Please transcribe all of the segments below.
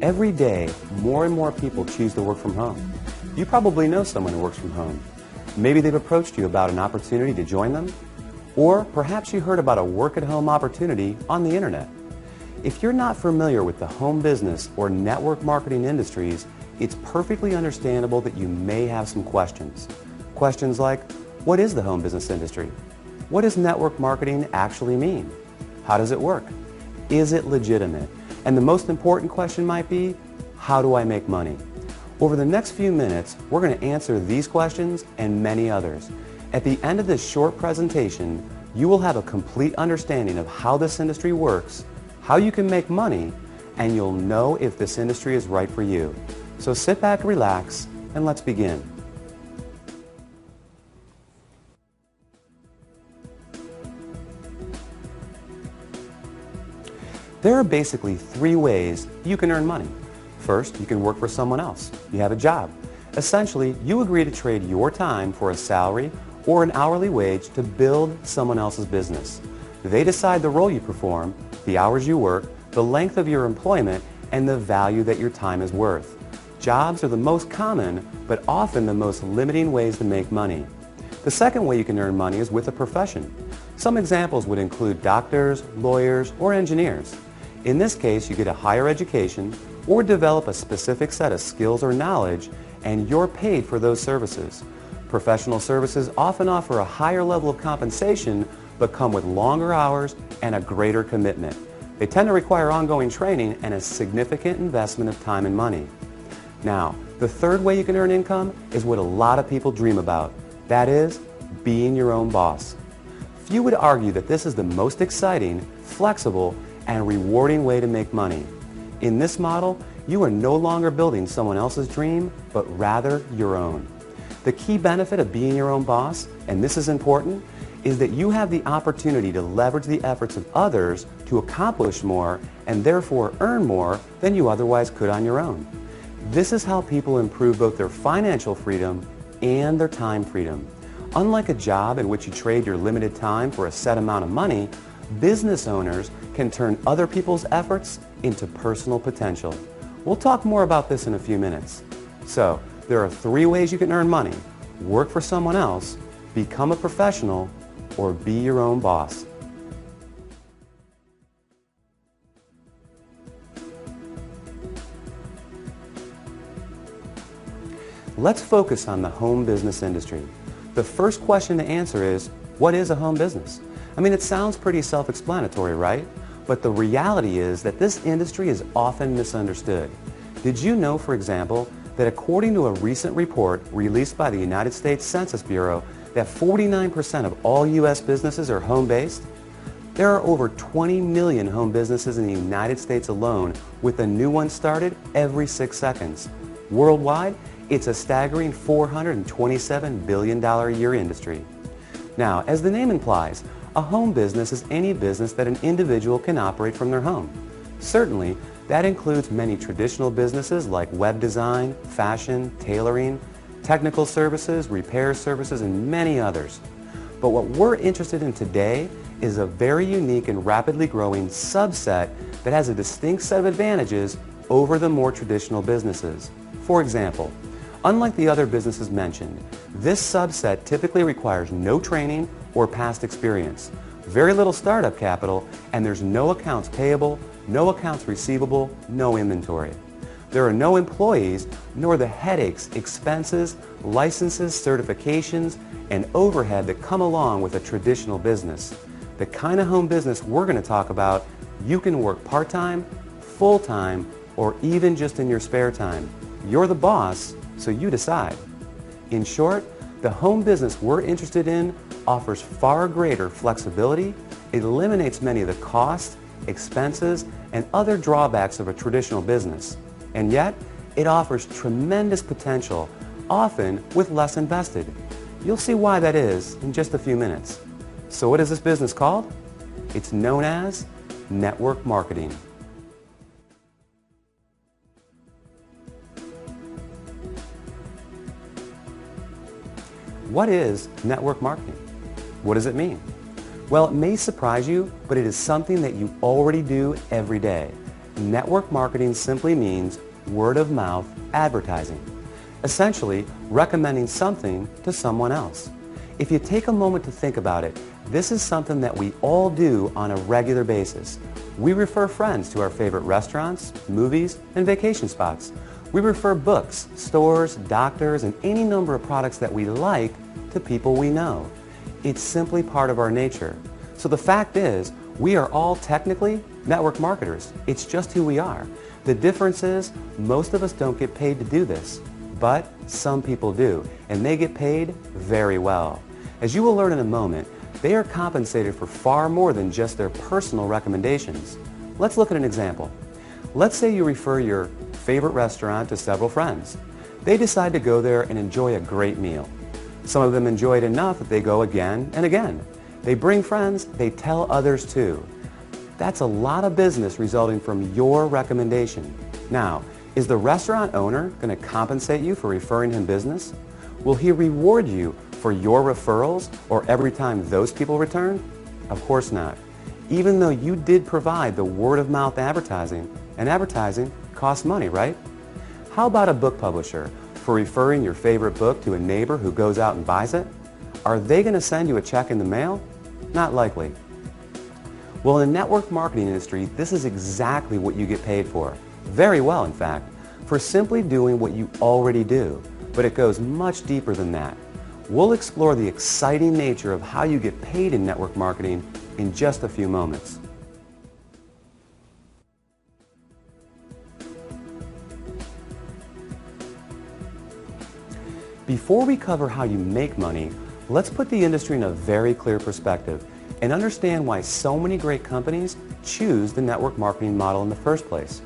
Every day, more and more people choose to work from home. You probably know someone who works from home. Maybe they've approached you about an opportunity to join them, or perhaps you heard about a work-at-home opportunity on the internet. If you're not familiar with the home business or network marketing industries, it's perfectly understandable that you may have some questions. Questions like, what is the home business industry? What does network marketing actually mean? How does it work? Is it legitimate? And the most important question might be, how do I make money? Over the next few minutes, we're going to answer these questions and many others. At the end of this short presentation, you will have a complete understanding of how this industry works, how you can make money, and you'll know if this industry is right for you. So sit back, relax, and let's begin. There are basically three ways you can earn money. First, you can work for someone else. You have a job. Essentially, you agree to trade your time for a salary or an hourly wage to build someone else's business. They decide the role you perform, the hours you work, the length of your employment, and the value that your time is worth. Jobs are the most common, but often the most limiting ways to make money. The second way you can earn money is with a profession. Some examples would include doctors, lawyers, or engineers. In this case, you get a higher education or develop a specific set of skills or knowledge, and you're paid for those services. Professional services often offer a higher level of compensation, but come with longer hours and a greater commitment. They tend to require ongoing training and a significant investment of time and money. Now, the third way you can earn income is what a lot of people dream about. That is, being your own boss. Few would argue that this is the most exciting, flexible, and rewarding way to make money. In this model, you are no longer building someone else's dream, but rather your own. The key benefit of being your own boss, and this is important, is that you have the opportunity to leverage the efforts of others to accomplish more and therefore earn more than you otherwise could on your own. This is how people improve both their financial freedom and their time freedom. Unlike a job in which you trade your limited time for a set amount of money, business owners can turn other people's efforts into personal potential. We'll talk more about this in a few minutes. So, there are three ways you can earn money: work for someone else, become a professional, or be your own boss. Let's focus on the home business industry. The first question to answer is, what is a home business? I mean, it sounds pretty self-explanatory, right? But the reality is that this industry is often misunderstood. Did you know, for example, that according to a recent report released by the United States Census Bureau, that 49% of all U.S. businesses are home-based? There are over 20 million home businesses in the United States alone, with a new one started every 6 seconds. Worldwide, it's a staggering $427 billion a year industry. Now, as the name implies, a home business is any business that an individual can operate from their home. Certainly, that includes many traditional businesses like web design, fashion, tailoring, technical services, repair services, and many others. But what we're interested in today is a very unique and rapidly growing subset that has a distinct set of advantages over the more traditional businesses. For example, unlike the other businesses mentioned, this subset typically requires no training or past experience, very little startup capital, and there's no accounts payable, no accounts receivable, no inventory. There are no employees, nor the headaches, expenses, licenses, certifications, and overhead that come along with a traditional business. The kind of home business we're going to talk about, you can work part-time, full-time, or even just in your spare time. You're the boss, so you decide. In short, the home business we're interested in offers far greater flexibility, it eliminates many of the costs, expenses, and other drawbacks of a traditional business. And yet, it offers tremendous potential, often with less invested. You'll see why that is in just a few minutes. So what is this business called? It's known as network marketing. What is network marketing? What does it mean? Well, it may surprise you, but it is something that you already do every day. network marketing simply means word-of-mouth advertising, essentially recommending something to someone else. If you take a moment to think about it, this is something that we all do on a regular basis. We refer friends to our favorite restaurants, movies, and vacation spots. We refer books, stores, doctors, and any number of products that we like to people we know. It's simply part of our nature. So the fact is, we are all technically network marketers. It's just who we are. The difference is, most of us don't get paid to do this, but some people do, and they get paid very well. As you will learn in a moment, they are compensated for far more than just their personal recommendations. Let's look at an example. Let's say you refer your favorite restaurant to several friends. They decide to go there and enjoy a great meal. Some of them enjoy it enough that they go again and again. They bring friends, they tell others too. That's a lot of business resulting from your recommendation. Now, is the restaurant owner going to compensate you for referring him business? Will he reward you for your referrals or every time those people return? Of course not. Even though you did provide the word-of-mouth advertising, and advertising costs money, right? How about a book publisher for referring your favorite book to a neighbor who goes out and buys it? Are they going to send you a check in the mail? Not likely. Well, in the network marketing industry, this is exactly what you get paid for. Very well, in fact, for simply doing what you already do. But it goes much deeper than that. We'll explore the exciting nature of how you get paid in network marketing in just a few moments. Before we cover how you make money, let's put the industry in a very clear perspective and understand why so many great companies choose the network marketing model in the first place.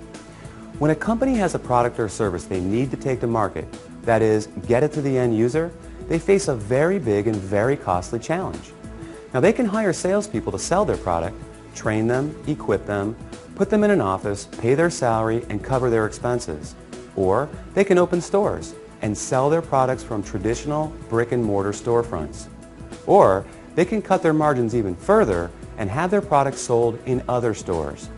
When a company has a product or service they need to take to market, that is, get it to the end user, they face a very big and very costly challenge. Now they can hire salespeople to sell their product, train them, equip them, put them in an office, pay their salary, and cover their expenses. Or they can open stores and sell their products from traditional brick-and-mortar storefronts. Or they can cut their margins even further and have their products sold in other stores.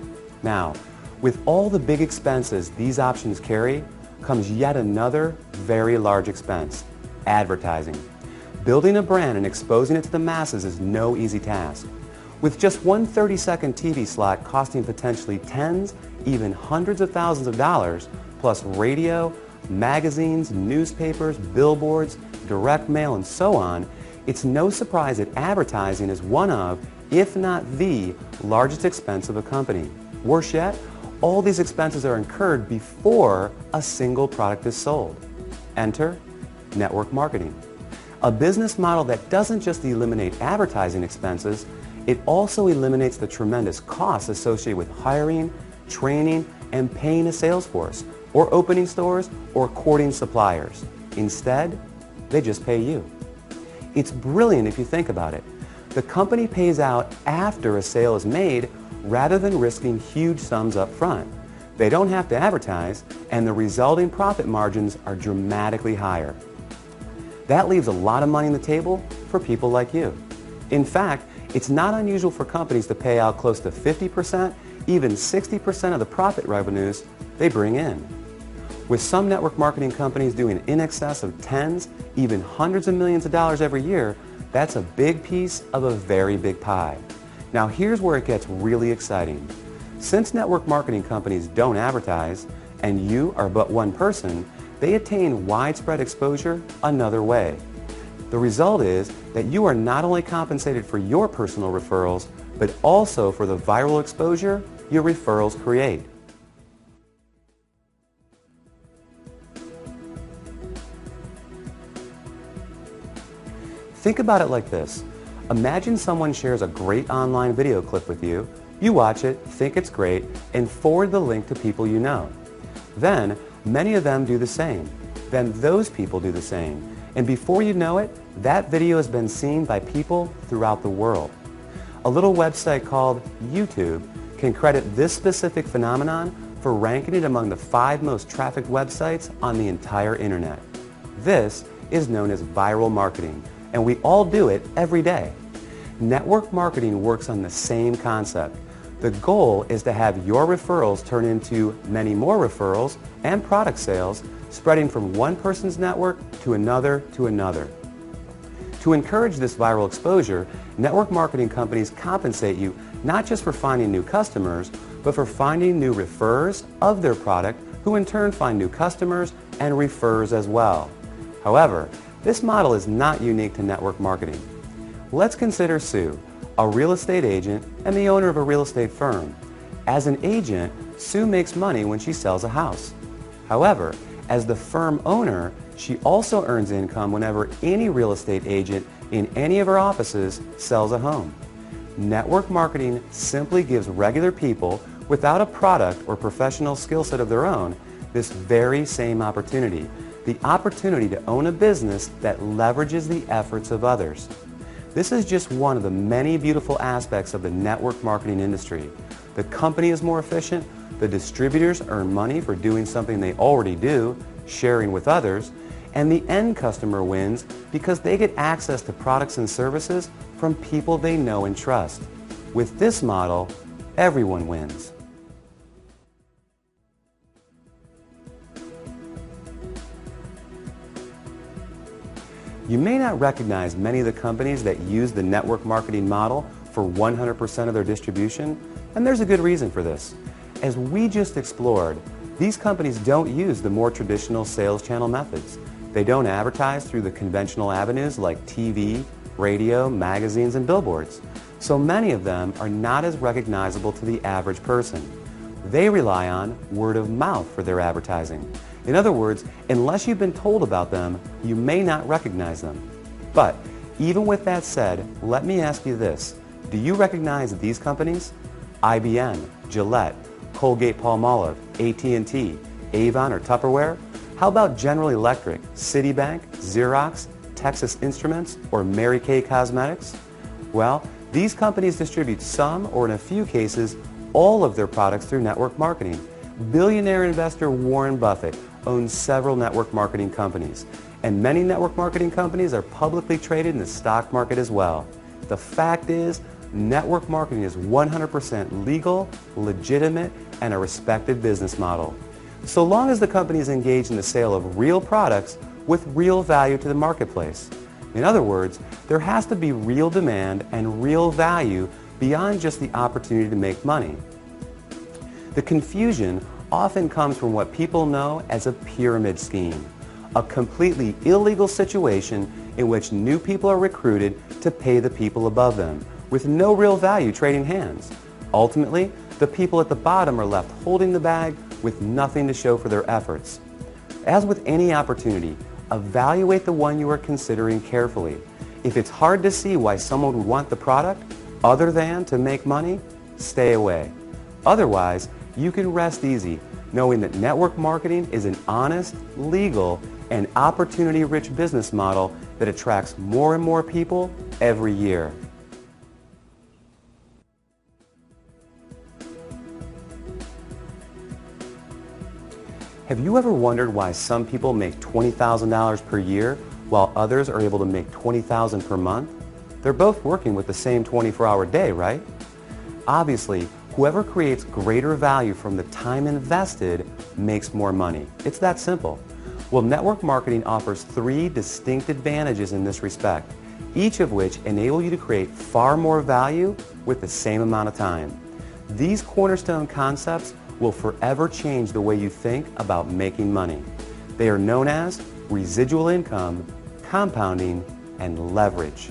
Now, with all the big expenses these options carry, comes yet another very large expense: advertising. Building a brand and exposing it to the masses is no easy task. With just one 30-second TV slot costing potentially tens, even hundreds of thousands of dollars, plus radio, magazines, newspapers, billboards, direct mail, and so on, it's no surprise that advertising is one of, if not the, largest expense of a company. Worse yet, all these expenses are incurred before a single product is sold. Enter network marketing. A business model that doesn't just eliminate advertising expenses, it also eliminates the tremendous costs associated with hiring, training, and paying a sales force, or opening stores, or courting suppliers. Instead, they just pay you. It's brilliant if you think about it. The company pays out after a sale is made rather than risking huge sums up front. They don't have to advertise, and the resulting profit margins are dramatically higher. That leaves a lot of money on the table for people like you. In fact, it's not unusual for companies to pay out close to 50%, even 60% of the profit revenues they bring in. With some network marketing companies doing in excess of tens, even hundreds of millions of dollars every year, that's a big piece of a very big pie. Now here's where it gets really exciting. Since network marketing companies don't advertise, and you are but one person, they attain widespread exposure another way. The result is that you are not only compensated for your personal referrals, but also for the viral exposure your referrals create. Think about it like this. Imagine someone shares a great online video clip with you. You watch it, think it's great, and forward the link to people you know. Then, many of them do the same. Then those people do the same. And before you know it, that video has been seen by people throughout the world. A little website called YouTube can credit this specific phenomenon for ranking it among the 5 most trafficked websites on the entire internet. This is known as viral marketing, and we all do it every day. Network marketing works on the same concept. The goal is to have your referrals turn into many more referrals and product sales, spreading from one person's network to another to another. To encourage this viral exposure, network marketing companies compensate you not just for finding new customers, but for finding new referrers of their product, who in turn find new customers and referrers as well. However, this model is not unique to network marketing. Let's consider Sue, a real estate agent and the owner of a real estate firm. As an agent, Sue makes money when she sells a house. However, as the firm owner, she also earns income whenever any real estate agent in any of her offices sells a home. Network marketing simply gives regular people without a product or professional skill set of their own this very same opportunity, the opportunity to own a business that leverages the efforts of others. This is just one of the many beautiful aspects of the network marketing industry. The company is more efficient, the distributors earn money for doing something they already do, sharing with others, and the end customer wins because they get access to products and services from people they know and trust. With this model, everyone wins. You may not recognize many of the companies that use the network marketing model for 100% of their distribution, and there's a good reason for this. As we just explored, these companies don't use the more traditional sales channel methods. They don't advertise through the conventional avenues like TV, radio, magazines, and billboards. So many of them are not as recognizable to the average person. They rely on word of mouth for their advertising. In other words, unless you've been told about them, you may not recognize them. But even with that said, let me ask you this. Do you recognize these companies? IBM, Gillette, Colgate-Palmolive, AT&T, Avon or Tupperware? How about General Electric, Citibank, Xerox, Texas Instruments, or Mary Kay Cosmetics? Well, these companies distribute some, or in a few cases, all of their products through network marketing. Billionaire investor Warren Buffett owns several network marketing companies, and many network marketing companies are publicly traded in the stock market as well. The fact is, network marketing is 100% legal, legitimate, and a respected business model. So long as the company is engaged in the sale of real products with real value to the marketplace. In other words, there has to be real demand and real value beyond just the opportunity to make money. The confusion often comes from what people know as a pyramid scheme, a completely illegal situation in which new people are recruited to pay the people above them, with no real value trading hands. Ultimately, the people at the bottom are left holding the bag with nothing to show for their efforts. As with any opportunity, evaluate the one you are considering carefully. If it's hard to see why someone would want the product other than to make money, stay away. Otherwise, you can rest easy knowing that network marketing is an honest, legal, and opportunity-rich business model that attracts more and more people every year. Have you ever wondered why some people make $20,000 per year while others are able to make $20,000 per month? They're both working with the same 24-hour day, right? Obviously, whoever creates greater value from the time invested makes more money. It's that simple. Well, network marketing offers 3 distinct advantages in this respect, each of which enable you to create far more value with the same amount of time. These cornerstone concepts will forever change the way you think about making money. They are known as residual income, compounding, and leverage.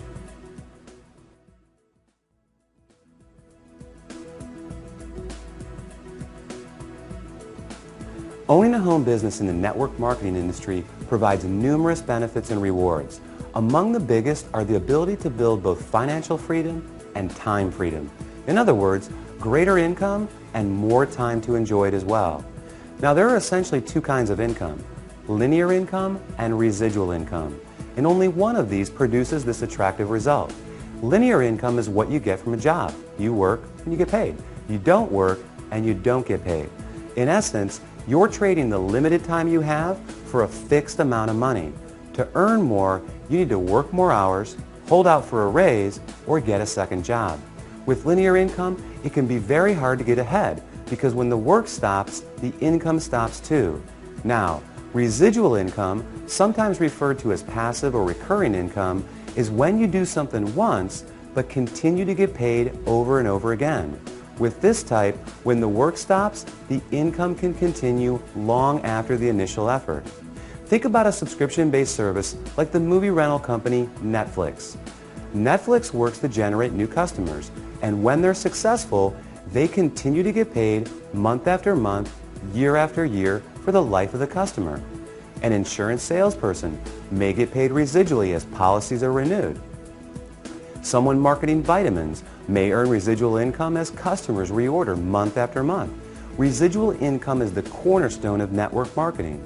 Owning a home business in the network marketing industry provides numerous benefits and rewards. Among the biggest are the ability to build both financial freedom and time freedom. In other words, greater income and more time to enjoy it as well. Now, there are essentially 2 kinds of income, linear income and residual income, and only one of these produces this attractive result. Linear income is what you get from a job. You work and you get paid. You don't work and you don't get paid. In essence, you're trading the limited time you have for a fixed amount of money. To earn more, you need to work more hours, hold out for a raise, or get a second job. With linear income, it can be very hard to get ahead because when the work stops, the income stops too. Now, residual income, sometimes referred to as passive or recurring income, is when you do something once but continue to get paid over and over again. With this type, when the work stops, the income can continue long after the initial effort. Think about a subscription-based service like the movie rental company Netflix. Netflix works to generate new customers, and when they're successful, they continue to get paid month after month, year after year for the life of the customer. An insurance salesperson may get paid residually as policies are renewed. Someone marketing vitamins may earn residual income as customers reorder month after month. Residual income is the cornerstone of network marketing.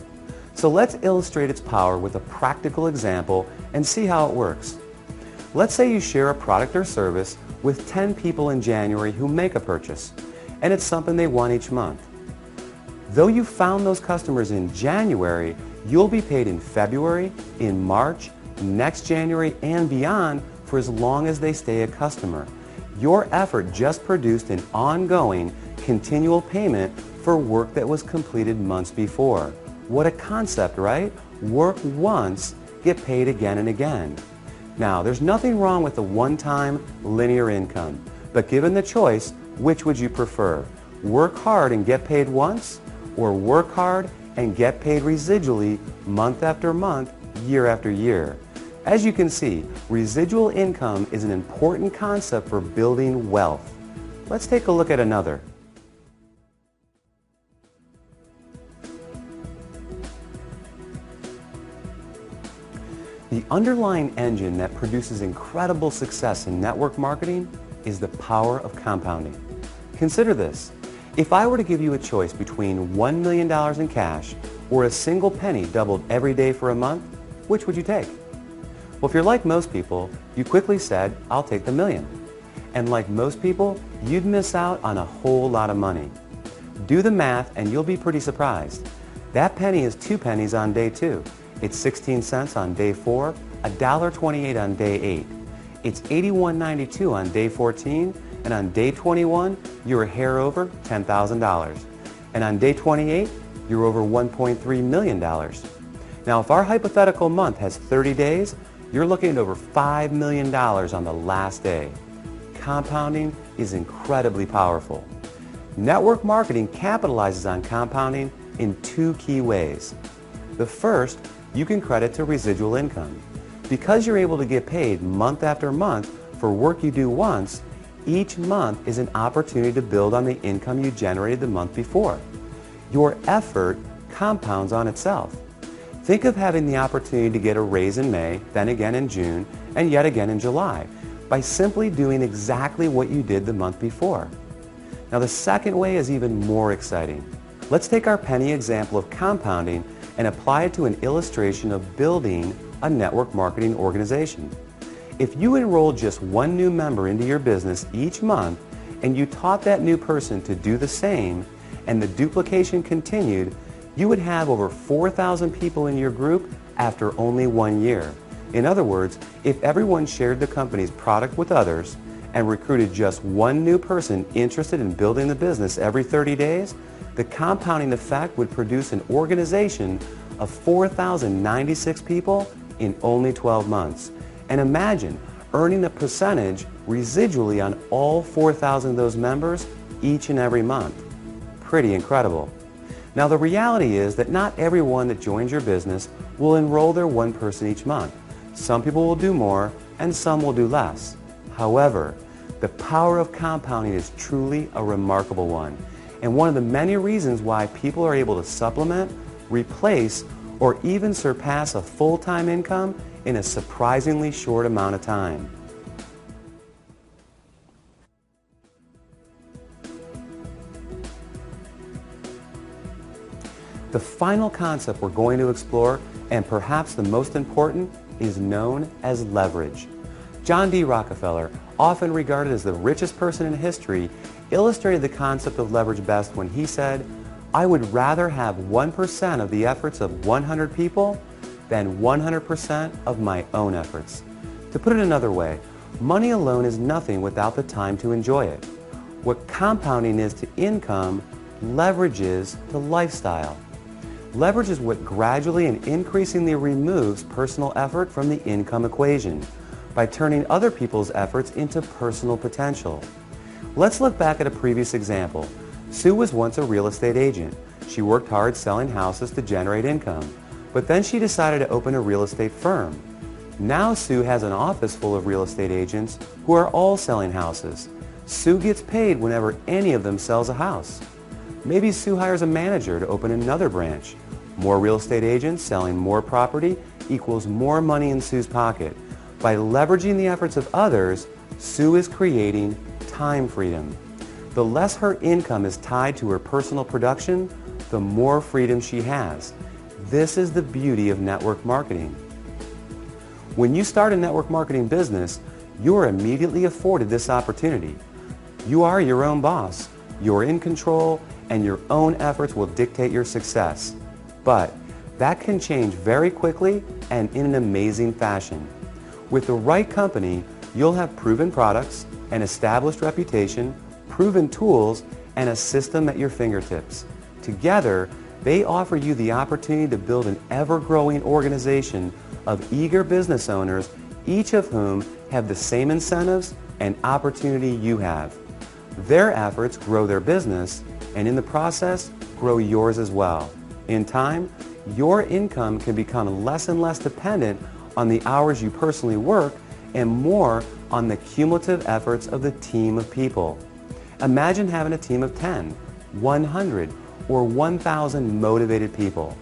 So let's illustrate its power with a practical example and see how it works. Let's say you share a product or service with 10 people in January who make a purchase, and it's something they want each month. Though you found those customers in January, you'll be paid in February, in March, next January, and beyond for as long as they stay a customer. Your effort just produced an ongoing, continual payment for work that was completed months before. What a concept, right? Work once, get paid again and again. Now, there's nothing wrong with the one-time linear income, but given the choice, which would you prefer? Work hard and get paid once, or work hard and get paid residually month after month, year after year? As you can see, residual income is an important concept for building wealth. Let's take a look at another. The underlying engine that produces incredible success in network marketing is the power of compounding. Consider this. If I were to give you a choice between $1 million in cash or a single penny doubled every day for a month, which would you take? Well, if you're like most people, you quickly said, I'll take the million. And like most people, you'd miss out on a whole lot of money. Do the math and you'll be pretty surprised. That penny is 2 pennies on day 2. It's 16 cents on day 4, $1.28 on day 8. It's $81.92 on day 14, and on day 21, you're a hair over $10,000. And on day 28, you're over $1.3 million. Now, if our hypothetical month has 30 days, you're looking at over $5 million on the last day. Compounding is incredibly powerful. Network marketing capitalizes on compounding in 2 key ways. The first, you can credit to residual income. Because you're able to get paid month after month for work you do once, each month is an opportunity to build on the income you generated the month before. Your effort compounds on itself. Think of having the opportunity to get a raise in May, then again in June, and yet again in July, by simply doing exactly what you did the month before. Now, the second way is even more exciting. Let's take our penny example of compounding and apply it to an illustration of building a network marketing organization. If you enrolled just 1 new member into your business each month and you taught that new person to do the same and the duplication continued, you would have over 4,000 people in your group after only 1 year. In other words, if everyone shared the company's product with others and recruited just 1 new person interested in building the business every 30 days, the compounding effect would produce an organization of 4,096 people in only 12 months. And imagine earning a percentage residually on all 4,000 of those members each and every month. Pretty incredible. Now, the reality is that not everyone that joins your business will enroll their 1 person each month. Some people will do more and some will do less. However, the power of compounding is truly a remarkable one, and one of the many reasons why people are able to supplement, replace, or even surpass a full-time income in a surprisingly short amount of time. The final concept we're going to explore, and perhaps the most important, is known as leverage. John D. Rockefeller, often regarded as the richest person in history, illustrated the concept of leverage best when he said, "I would rather have 1% of the efforts of 100 people than 100% of my own efforts." To put it another way, Money alone is nothing without the time to enjoy it. What compounding is to income, leverage is to lifestyle. Leverage is what gradually and increasingly removes personal effort from the income equation by turning other people's efforts into personal potential. Let's look back at a previous example. Sue was once a real estate agent. She worked hard selling houses to generate income, but then she decided to open a real estate firm. Now Sue has an office full of real estate agents who are all selling houses. Sue gets paid whenever any of them sells a house. Maybe Sue hires a manager to open another branch. More real estate agents selling more property equals more money in Sue's pocket. By leveraging the efforts of others, Sue is creating time freedom. The less her income is tied to her personal production, the more freedom she has. This is the beauty of network marketing. When you start a network marketing business, you are immediately afforded this opportunity. You are your own boss, you're in control, and your own efforts will dictate your success. But that can change very quickly and in an amazing fashion. With the right company, you'll have proven products, an established reputation, proven tools, and a system at your fingertips. Together, they offer you the opportunity to build an ever-growing organization of eager business owners, each of whom have the same incentives and opportunity you have. Their efforts grow their business, and in the process, grow yours as well. In time, your income can become less and less dependent on the hours you personally work and more on the cumulative efforts of the team of people. Imagine having a team of 10, 100, or 1,000 motivated people.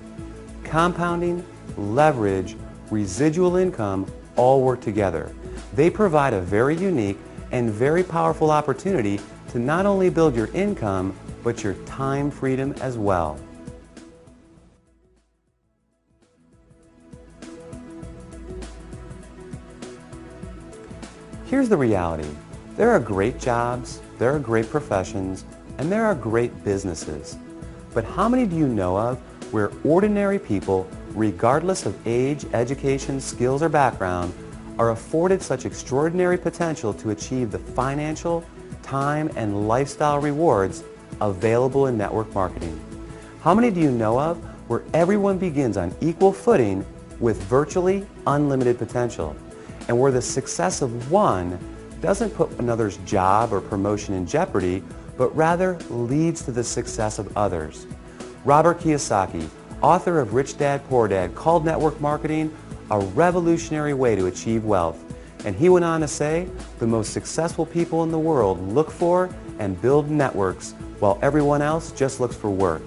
Compounding, leverage, residual income all work together. They provide a very unique and very powerful opportunity to not only build your income, but your time freedom as well. Here's the reality. There are great jobs, there are great professions, and there are great businesses. But how many do you know of where ordinary people, regardless of age, education, skills, or background, are afforded such extraordinary potential to achieve the financial, time, and lifestyle rewards available in network marketing? How many do you know of where everyone begins on equal footing with virtually unlimited potential, and where the success of one doesn't put another's job or promotion in jeopardy, but rather leads to the success of others? Robert Kiyosaki, author of Rich Dad, Poor Dad, called network marketing a revolutionary way to achieve wealth. And he went on to say, the most successful people in the world look for and build networks while everyone else just looks for work.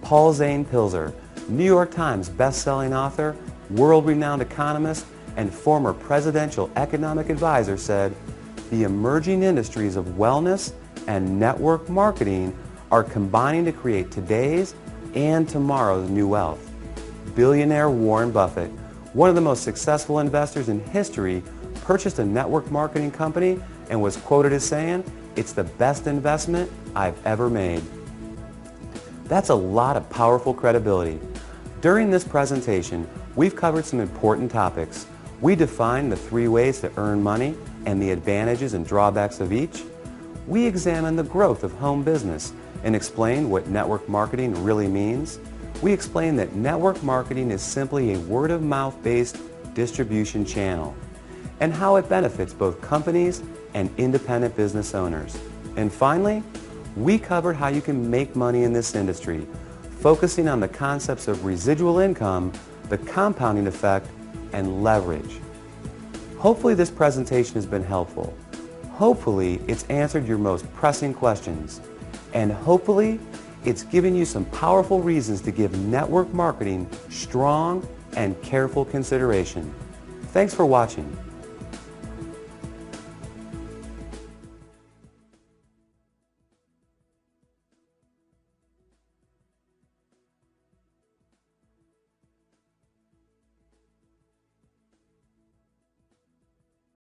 Paul Zane Pilzer, New York Times best-selling author, world-renowned economist, and former presidential economic advisor, said, the emerging industries of wellness and network marketing are combining to create today's and tomorrow's new wealth. Billionaire Warren Buffett, one of the most successful investors in history, purchased a network marketing company and was quoted as saying, "It's the best investment I've ever made." That's a lot of powerful credibility. During this presentation, we've covered some important topics. We defined the 3 ways to earn money and the advantages and drawbacks of each. We examined the growth of home business and explained what network marketing really means. We explained that network marketing is simply a word-of-mouth based distribution channel and how it benefits both companies and independent business owners. And finally, we covered how you can make money in this industry, focusing on the concepts of residual income, the compounding effect, and leverage. Hopefully this presentation has been helpful. Hopefully it's answered your most pressing questions. And hopefully it's given you some powerful reasons to give network marketing strong and careful consideration. Thanks for watching.